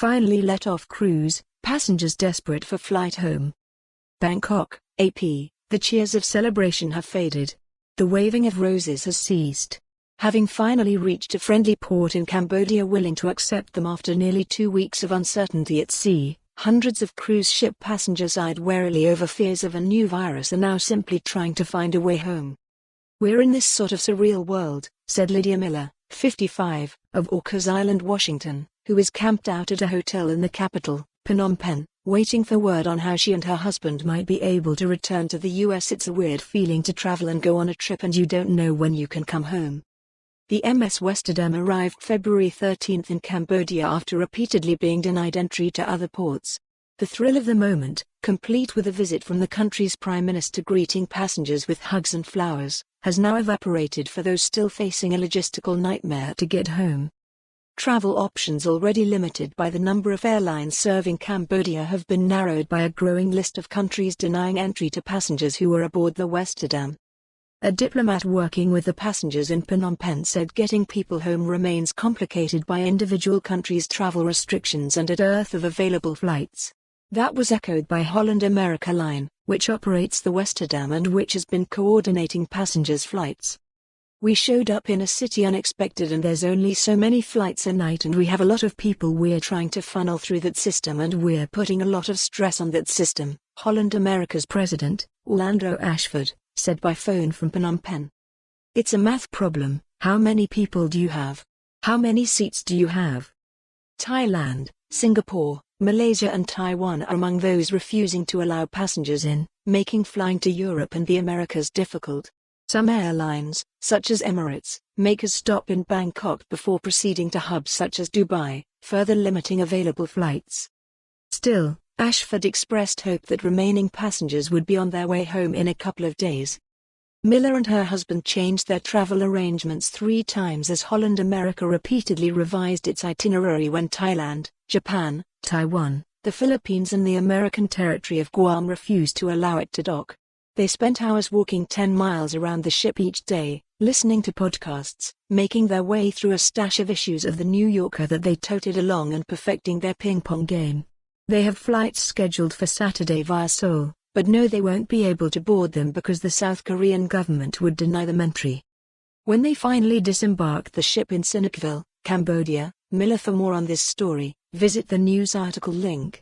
Finally let off cruise, passengers desperate for flight home. Bangkok, AP, the cheers of celebration have faded. The waving of roses has ceased. Having finally reached a friendly port in Cambodia willing to accept them after nearly 2 weeks of uncertainty at sea, hundreds of cruise ship passengers eyed warily over fears of a new virus are now simply trying to find a way home. "We're in this sort of surreal world," said Lydia Miller, 55, of Orcas Island, Washington, who is camped out at a hotel in the capital, Phnom Penh, waiting for word on how she and her husband might be able to return to the US. "It's a weird feeling to travel and go on a trip and you don't know when you can come home." The MS Westerdam arrived February 13 in Cambodia after repeatedly being denied entry to other ports. The thrill of the moment, complete with a visit from the country's Prime Minister greeting passengers with hugs and flowers, has now evaporated for those still facing a logistical nightmare to get home. Travel options already limited by the number of airlines serving Cambodia have been narrowed by a growing list of countries denying entry to passengers who were aboard the Westerdam. A diplomat working with the passengers in Phnom Penh said getting people home remains complicated by individual countries' travel restrictions and a dearth of available flights. That was echoed by Holland America Line, which operates the Westerdam and which has been coordinating passengers' flights. "We showed up in a city unexpected and there's only so many flights a night and we have a lot of people we're trying to funnel through that system and we're putting a lot of stress on that system," Holland America's president, Orlando Ashford, said by phone from Phnom Penh. "It's a math problem. How many people do you have? How many seats do you have?" Thailand, Singapore, Malaysia and Taiwan are among those refusing to allow passengers in, making flying to Europe and the Americas difficult. Some airlines, such as Emirates, make a stop in Bangkok before proceeding to hubs such as Dubai, further limiting available flights. Still, Ashford expressed hope that remaining passengers would be on their way home in a couple of days. Miller and her husband changed their travel arrangements 3 times as Holland America repeatedly revised its itinerary when Thailand, Japan, Taiwan, the Philippines and the American territory of Guam refused to allow it to dock. They spent hours walking 10 miles around the ship each day, listening to podcasts, making their way through a stash of issues of the New Yorker that they toted along and perfecting their ping-pong game. They have flights scheduled for Saturday via Seoul, but know they won't be able to board them because the South Korean government would deny them entry. When they finally disembarked the ship in Sihanoukville, Cambodia, Miller. For more on this story, visit the news article link.